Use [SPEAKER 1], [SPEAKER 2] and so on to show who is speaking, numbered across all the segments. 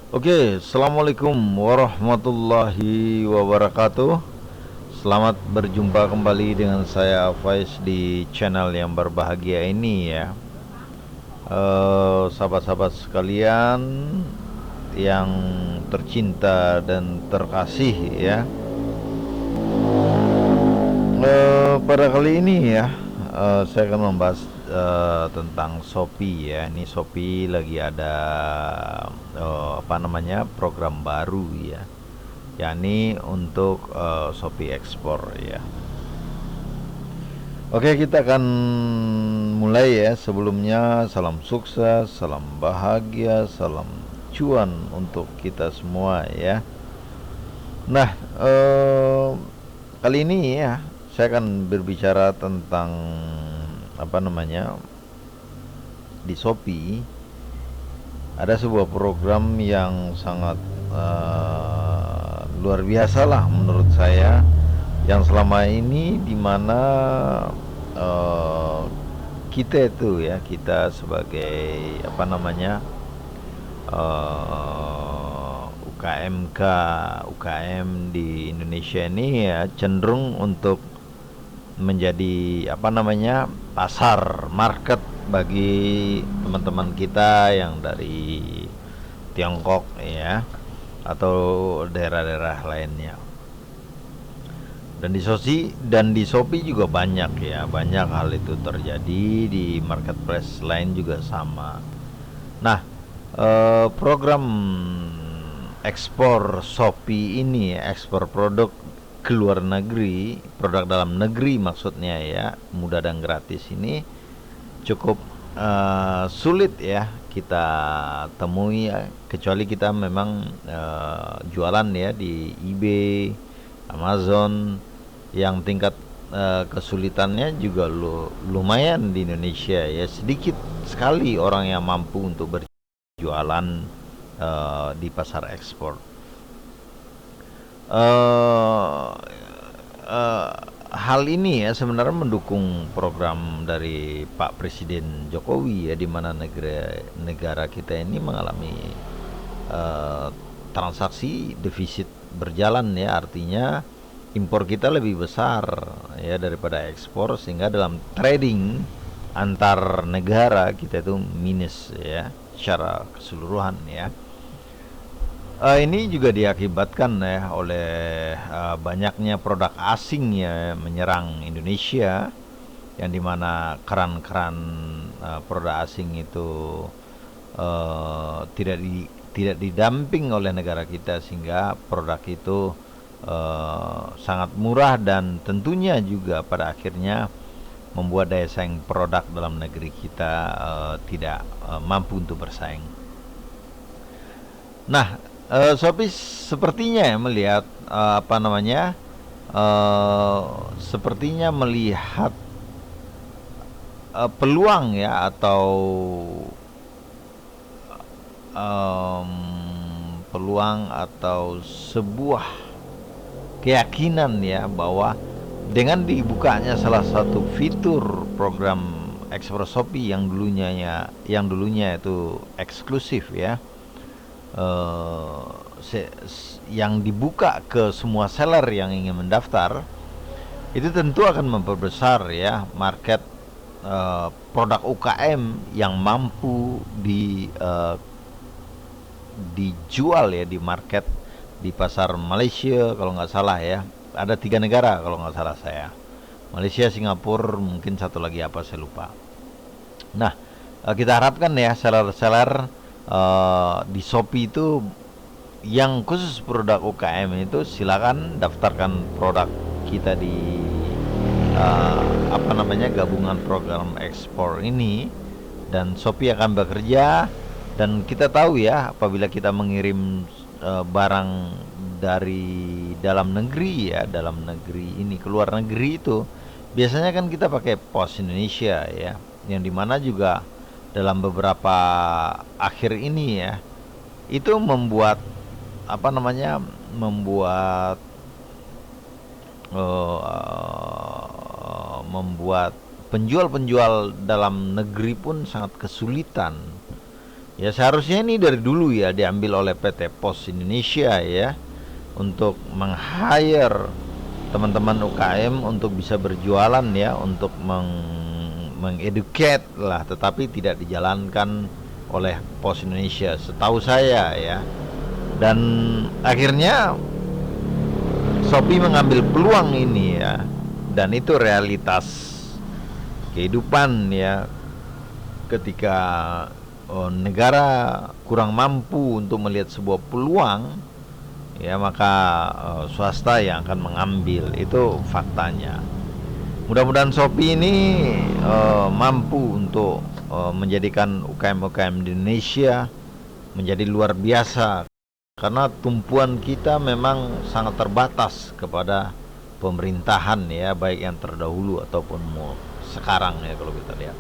[SPEAKER 1] Oke, assalamualaikum warahmatullahi wabarakatuh. Selamat berjumpa kembali dengan saya Faiz di channel yang berbahagia ini ya. Sahabat-sahabat sekalian yang tercinta dan terkasih ya. Pada kali ini ya, saya akan membahas tentang Shopee ya. Ini Shopee lagi ada program baru ya, yakni untuk Shopee Ekspor ya. Oke, kita akan mulai ya. Sebelumnya salam sukses, salam bahagia, salam cuan untuk kita semua ya. Nah, kali ini ya saya akan berbicara tentang apa namanya di Shopee ada sebuah program yang sangat luar biasa lah menurut saya, yang selama ini dimana kita itu ya, kita sebagai UKMK UKM di Indonesia ini ya cenderung untuk menjadi pasar market bagi teman-teman kita yang dari Tiongkok ya, atau daerah-daerah lainnya. Dan di Shopee juga banyak ya, banyak hal itu terjadi, di marketplace lain juga sama. Nah, program ekspor Shopee ini, ekspor produk ke luar negeri, produk dalam negeri maksudnya ya, mudah dan gratis ini cukup sulit ya kita temui ya, kecuali kita memang jualan ya di eBay, Amazon, yang tingkat kesulitannya juga lumayan di Indonesia ya. Sedikit sekali orang yang mampu untuk berjualan di pasar ekspor. Uh, uh, Hal ini ya sebenarnya mendukung program dari Pak Presiden Jokowi ya, di mana negara kita ini mengalami uh, transaksi defisit berjalan ya, artinya impor kita lebih besar ya daripada ekspor, sehingga dalam trading antar negara kita itu minus ya secara keseluruhan ya. Ini juga diakibatkan ya oleh banyaknya produk asing ya menyerang Indonesia, yang dimana keran-keran produk asing itu tidak didamping oleh negara kita, sehingga produk itu sangat murah dan tentunya juga pada akhirnya membuat daya saing produk dalam negeri kita tidak mampu untuk bersaing. Nah, Shopee sepertinya ya melihat sepertinya melihat peluang ya, atau peluang atau sebuah keyakinan ya, bahwa dengan dibukanya salah satu fitur program ekspor Shopee yang dulunya itu eksklusif ya, eh, yang dibuka ke semua seller yang ingin mendaftar, itu tentu akan memperbesar ya market produk UKM yang mampu dijual ya di market, di pasar Malaysia kalau nggak salah ya. Ada 3 negara kalau nggak salah saya, Malaysia, Singapura, mungkin satu lagi apa saya lupa. Nah, kita harapkan ya seller-seller di Shopee itu yang khusus produk UKM itu silakan daftarkan produk kita di gabungan program ekspor ini, dan Shopee akan bekerja. Dan kita tahu ya, apabila kita mengirim barang dari dalam negeri ya, dalam negeri ini ke luar negeri, itu biasanya kan kita pakai pos Indonesia ya, yang dimana juga dalam beberapa akhir ini ya, itu membuat membuat membuat penjual-penjual dalam negeri pun sangat kesulitan Ya seharusnya ini dari dulu ya diambil oleh PT Pos Indonesia ya, untuk meng-hire teman-teman UKM untuk bisa berjualan ya, untuk mengeducate lah, tetapi tidak dijalankan oleh Pos Indonesia setahu saya ya. Dan akhirnya Shopee mengambil peluang ini ya, dan itu realitas kehidupan ya, ketika negara kurang mampu untuk melihat sebuah peluang ya, maka swasta yang akan mengambil, itu faktanya. Mudah-mudahan Shopee ini mampu untuk menjadikan UKM-UKM di Indonesia menjadi luar biasa, karena tumpuan kita memang sangat terbatas kepada pemerintahan ya, baik yang terdahulu ataupun sekarang ya kalau kita lihat.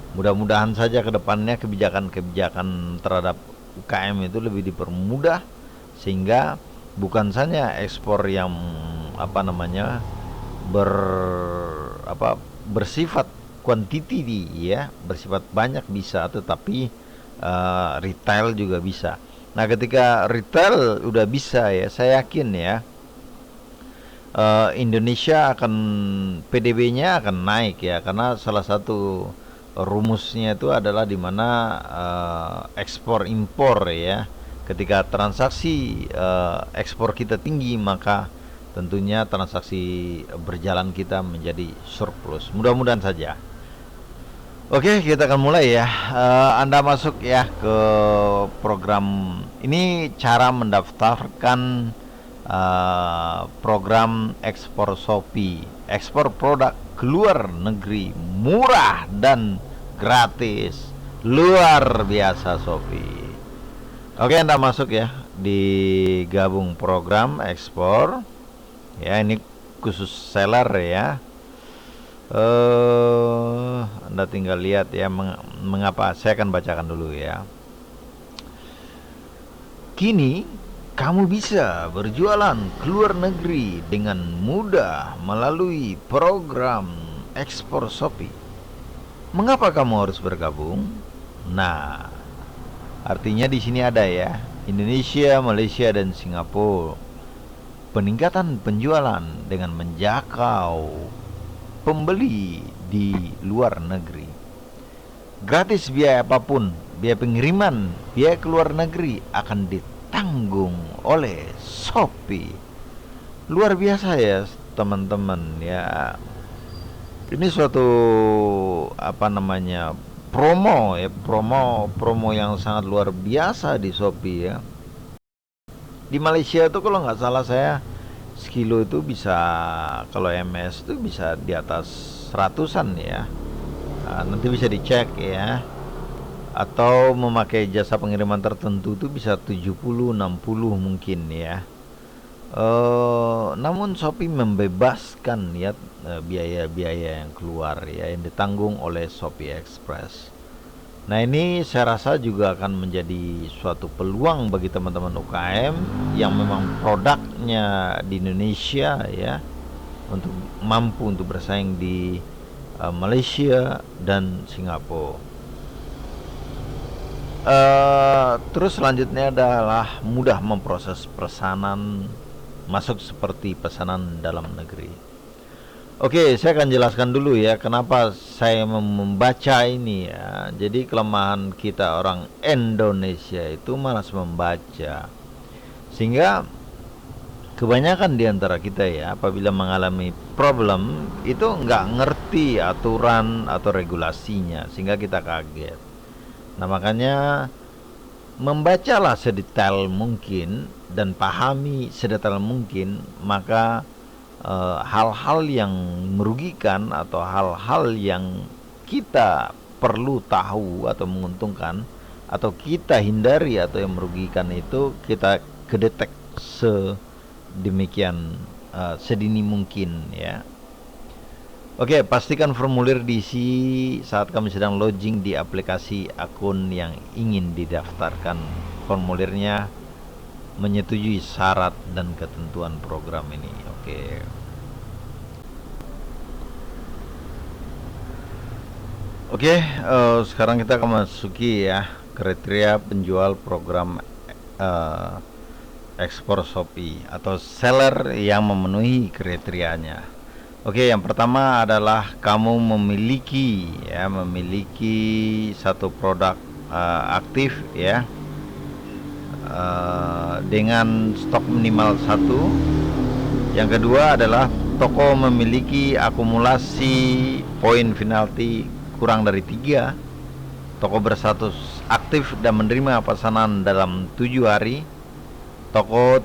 [SPEAKER 1] Mudah-mudahan saja ke depannya kebijakan-kebijakan terhadap UKM itu lebih dipermudah, sehingga bukan saja ekspor yang ber bersifat quantity ya, bersifat banyak bisa, tetapi retail juga bisa. Nah, ketika retail udah bisa ya, saya yakin ya Indonesia akan, PDB-nya akan naik ya, karena salah satu rumusnya itu adalah di mana ekspor impor ya. Ketika transaksi ekspor kita tinggi, maka tentunya transaksi berjalan kita menjadi surplus. Mudah-mudahan saja. Oke, kita akan mulai ya. Anda masuk ya ke program ini, cara mendaftarkan program ekspor Shopee. Ekspor produk keluar negeri murah dan gratis. Luar biasa Shopee. Oke, Anda masuk ya di gabung program ekspor. Ya, ini khusus seller ya. Anda tinggal lihat ya mengapa. Saya akan bacakan dulu ya. Kini kamu bisa berjualan ke luar negeri dengan mudah melalui program ekspor Shopee. Mengapa kamu harus bergabung? Nah, artinya di sini ada ya, Indonesia, Malaysia, dan Singapura. Peningkatan penjualan dengan menjangkau pembeli di luar negeri. Gratis biaya apapun, biaya pengiriman, biaya ke luar negeri akan ditanggung oleh Shopee. Luar biasa ya teman-teman ya. Ini suatu promo ya, promo yang sangat luar biasa di Shopee ya. Di Malaysia itu kalau nggak salah saya, sekilo itu bisa, kalau MS itu bisa di atas seratusan ya. Nanti bisa dicek ya. Atau memakai jasa pengiriman tertentu itu bisa 70, 60 mungkin ya. Namun Shopee membebaskan ya biaya-biaya yang keluar ya, yang ditanggung oleh Shopee Express. Nah, ini saya rasa juga akan menjadi suatu peluang bagi teman-teman UKM yang memang produknya di Indonesia ya, untuk mampu untuk bersaing di Malaysia dan Singapura. Terus selanjutnya adalah mudah memproses pesanan masuk seperti pesanan dalam negeri. Oke, saya akan jelaskan dulu ya kenapa saya membaca ini ya. Jadi kelemahan kita orang Indonesia itu malas membaca, sehingga kebanyakan di antara kita ya, apabila mengalami problem itu nggak ngerti aturan atau regulasinya, sehingga kita kaget. Nah, makanya membacalah sedetail mungkin dan pahami sedetail mungkin, maka hal-hal yang merugikan atau hal-hal yang kita perlu tahu atau menguntungkan atau kita hindari atau yang merugikan itu kita kedetek sedemikian sedini mungkin ya. Oke, pastikan formulir diisi saat kami sedang login di aplikasi akun yang ingin didaftarkan. Formulirnya menyetujui syarat dan ketentuan program ini. Oke, sekarang kita akan masuki ya kriteria penjual program eh, ekspor Shopee atau seller yang memenuhi kriterianya. Oke, yang pertama adalah kamu memiliki satu produk aktif ya, dengan stok minimal satu. Yang kedua adalah toko memiliki akumulasi poin penalti kurang dari 3. Toko berstatus aktif dan menerima pesanan dalam 7 hari. Toko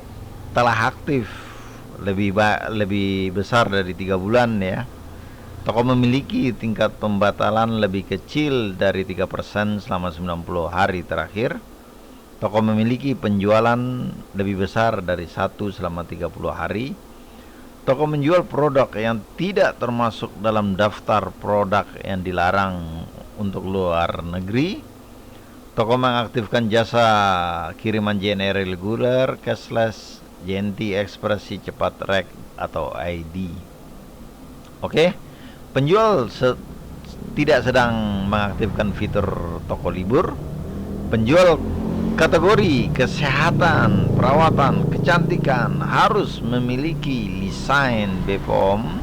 [SPEAKER 1] telah aktif lebih besar dari 3 bulan ya. Toko memiliki tingkat pembatalan lebih kecil dari 3% selama 90 hari terakhir. Toko memiliki penjualan lebih besar dari 1 selama 30 hari. Toko menjual produk yang tidak termasuk dalam daftar produk yang dilarang untuk luar negeri. Toko mengaktifkan jasa kiriman JNE reguler, cashless, JNT, ekspresi cepat rek atau ID. Oke, penjual tidak sedang mengaktifkan fitur toko libur. Penjual kategori kesehatan, perawatan, kecantikan harus memiliki lisensi BPOM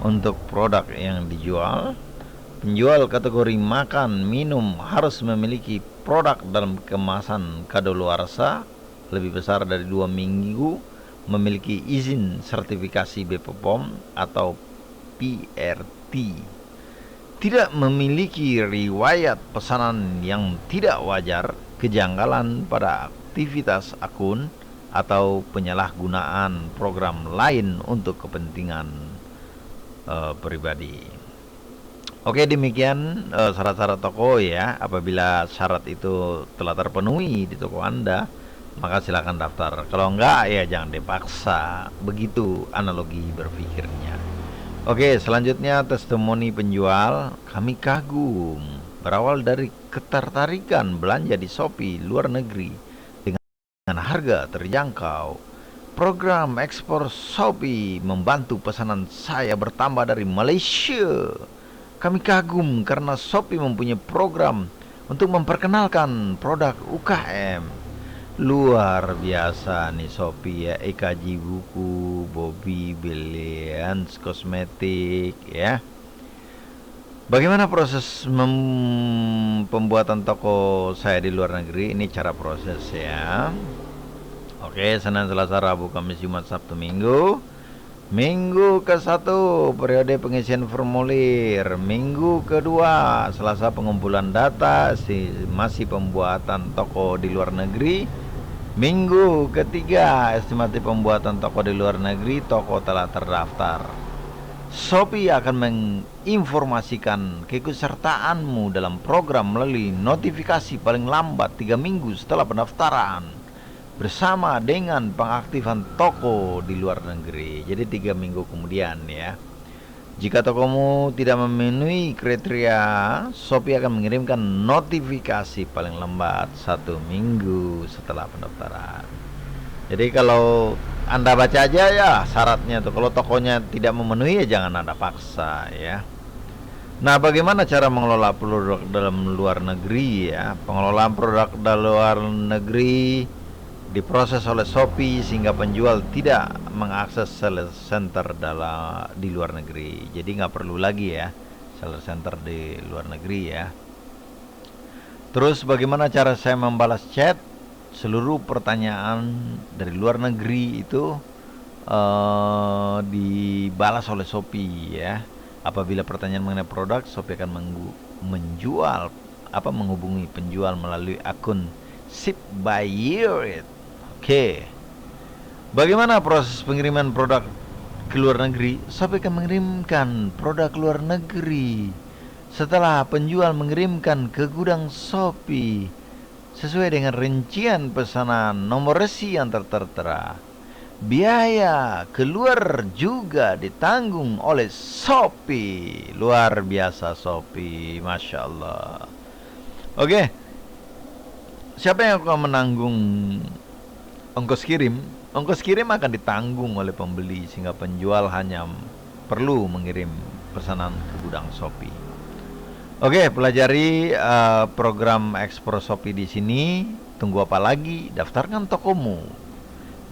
[SPEAKER 1] untuk produk yang dijual. Penjual kategori makan, minum harus memiliki produk dalam kemasan kadaluarsa lebih besar dari 2 minggu, memiliki izin sertifikasi BPOM atau PRT. Tidak memiliki riwayat pesanan yang tidak wajar, kejanggalan pada aktivitas akun, atau penyalahgunaan program lain untuk kepentingan pribadi. Oke, demikian syarat-syarat toko ya. Apabila syarat itu telah terpenuhi di toko Anda, maka silakan daftar. Kalau enggak ya jangan dipaksa. Begitu analogi berpikirnya. Oke, selanjutnya testimoni penjual. Kami kagum, berawal dari ketertarikan belanja di Shopee luar negeri dengan harga terjangkau. Program ekspor Shopee membantu pesanan saya bertambah dari Malaysia. Kami kagum karena Shopee mempunyai program untuk memperkenalkan produk UKM. Luar biasa nih Shopee ya. EKG buku, Bobby, Brilliance, kosmetik ya. Bagaimana proses pembuatan toko saya di luar negeri? Ini cara proses ya. Oke, Senin, Selasa, Rabu, Kamis, Jumat, Sabtu, Minggu. Minggu ke-1 periode pengisian formulir. Minggu kedua Selasa pengumpulan data, masih pembuatan toko di luar negeri. Minggu ketiga estimasi pembuatan toko di luar negeri, toko telah terdaftar. Shopee akan menginformasikan keikutsertaanmu dalam program melalui notifikasi paling lambat 3 minggu setelah pendaftaran, bersama dengan pengaktifan toko di luar negeri. Jadi 3 minggu kemudian ya. Jika tokomu tidak memenuhi kriteria, Shopee akan mengirimkan notifikasi paling lambat 1 minggu setelah pendaftaran. Jadi kalau Anda baca aja ya syaratnya tuh. Kalau tokonya tidak memenuhi ya jangan Anda paksa ya. Nah, bagaimana cara mengelola produk dalam luar negeri ya? Pengelolaan produk dalam luar negeri diproses oleh Shopee sehingga penjual tidak mengakses seller center di luar negeri. Jadi nggak perlu lagi ya seller center di luar negeri ya. Terus bagaimana cara saya membalas chat? Seluruh pertanyaan dari luar negeri itu dibalas oleh Shopee ya. Apabila pertanyaan mengenai produk, Shopee akan menghubungi penjual melalui akun Ship by Year. Oke. Bagaimana proses pengiriman produk ke luar negeri? Shopee akan mengirimkan produk ke luar negeri setelah penjual mengirimkan ke gudang Shopee sesuai dengan rincian pesanan nomor resi yang tertera. Biaya keluar juga ditanggung oleh Shopee. Luar biasa Shopee, Masya Allah. Oke, siapa yang akan menanggung ongkos kirim? Ongkos kirim akan ditanggung oleh pembeli sehingga penjual hanya perlu mengirim pesanan ke gudang Shopee. Oke, pelajari program ekspor Shopee di sini. Tunggu apa lagi? Daftarkan tokomu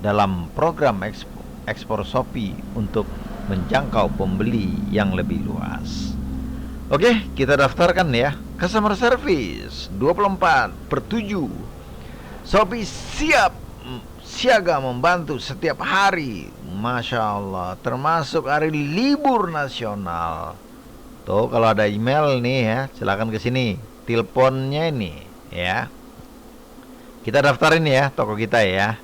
[SPEAKER 1] dalam program ekspor Shopee untuk menjangkau pembeli yang lebih luas. Oke, kita daftarkan ya. Customer service 24/7. Shopee siap siaga membantu setiap hari. Masya Allah, termasuk hari libur nasional. Tuh, kalau ada email nih ya, silakan ke sini. Teleponnya ini ya. Kita daftarin ya toko kita ya.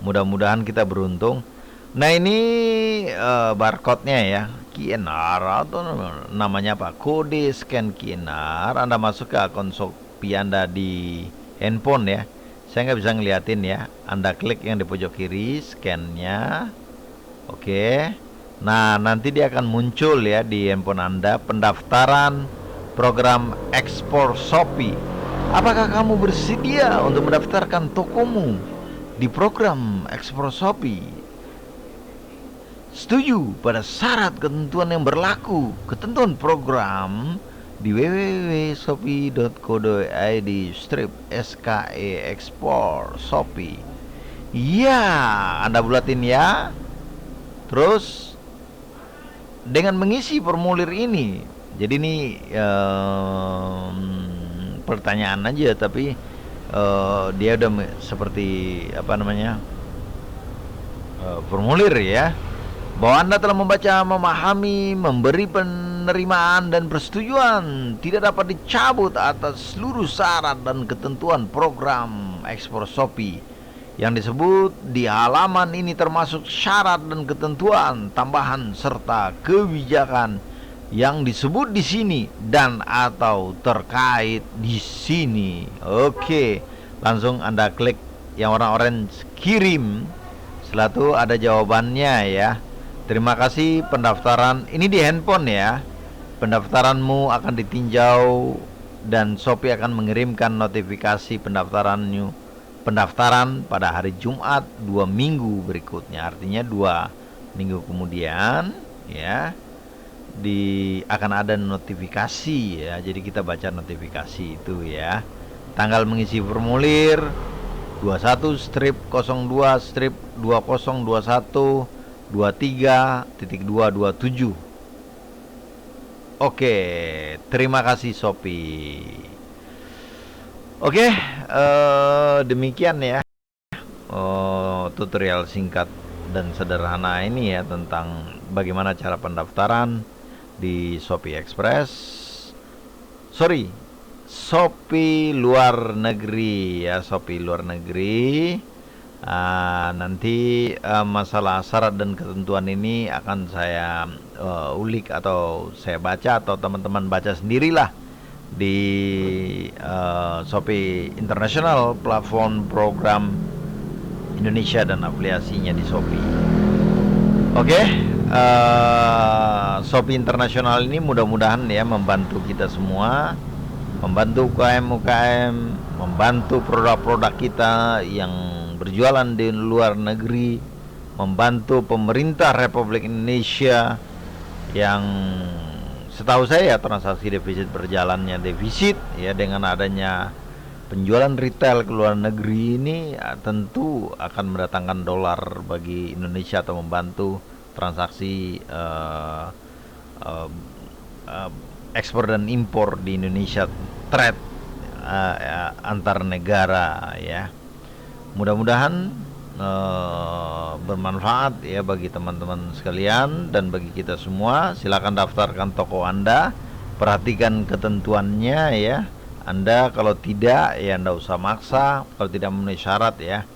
[SPEAKER 1] Mudah-mudahan kita beruntung. Nah, ini barcode-nya ya. QNR atau namanya apa? Kode scan QNR. Anda masuk ke akun Shopee Anda di handphone ya. Saya nggak bisa ngeliatin ya. Anda klik yang di pojok kiri, scan-nya. Oke. Nah, nanti dia akan muncul ya di handphone Anda pendaftaran program ekspor Shopee. Apakah kamu bersedia untuk mendaftarkan tokomu di program ekspor Shopee? Setuju pada syarat ketentuan yang berlaku. Ketentuan program di www.shopee.co.id/SKE ekspor Shopee. Iya, Anda bulatin ya. Terus dengan mengisi formulir ini, jadi ini pertanyaan aja, tapi dia udah seperti apa namanya formulir ya, bahwa Anda telah membaca, memahami, memberi penerimaan dan persetujuan tidak dapat dicabut atas seluruh syarat dan ketentuan program ekspor Shopee yang disebut di halaman ini, termasuk syarat dan ketentuan tambahan serta kebijakan yang disebut di sini dan atau terkait di sini. Oke, langsung Anda klik yang warna orange kirim. Setelah itu ada jawabannya ya. Terima kasih pendaftaran. Ini di handphone ya. Pendaftaranmu akan ditinjau dan Shopee akan mengirimkan notifikasi pendaftaran pada hari Jumat 2 minggu berikutnya. Artinya 2 minggu kemudian ya akan ada notifikasi ya. Jadi kita baca notifikasi itu ya. Tanggal mengisi formulir 21/2021/23.227. Oke, terima kasih Shopee. Oke, demikian ya tutorial singkat dan sederhana ini ya tentang bagaimana cara pendaftaran di Shopee Express. Shopee luar negeri ya, Shopee luar negeri. Nanti masalah syarat dan ketentuan ini akan saya ulik atau saya baca atau teman-teman baca sendirilah di Shopee International, platform program Indonesia dan afiliasinya di Shopee. Oke, Shopee International ini mudah-mudahan ya membantu kita semua, membantu UKM-UKM, membantu produk-produk kita yang berjualan di luar negeri, membantu pemerintah Republik Indonesia yang setahu saya transaksi defisit berjalannya defisit ya, dengan adanya penjualan retail ke luar negeri ini ya, tentu akan mendatangkan dolar bagi Indonesia atau membantu transaksi ekspor dan impor di Indonesia, trade antar negara ya. Mudah-mudahan bermanfaat ya bagi teman-teman sekalian dan bagi kita semua. Silakan daftarkan toko Anda, perhatikan ketentuannya ya. Anda kalau tidak ya Anda usah maksa kalau tidak memenuhi syarat ya,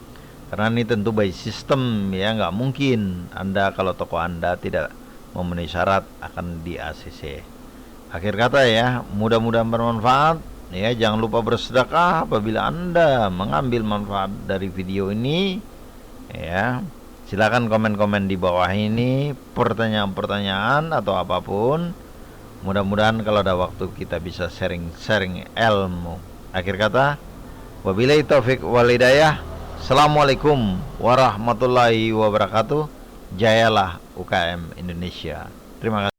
[SPEAKER 1] karena ini tentu by system ya, nggak mungkin Anda kalau toko Anda tidak memenuhi syarat akan di ACC. Akhir kata ya, mudah-mudahan bermanfaat ya. Jangan lupa bersedekah apabila Anda mengambil manfaat dari video ini ya. Silakan komen-komen di bawah ini, pertanyaan-pertanyaan atau apapun. Mudah-mudahan kalau ada waktu kita bisa sharing ilmu. Akhir kata, wabillahi taufik wal hidayah. Assalamualaikum warahmatullahi wabarakatuh. Jayalah UKM Indonesia. Terima kasih.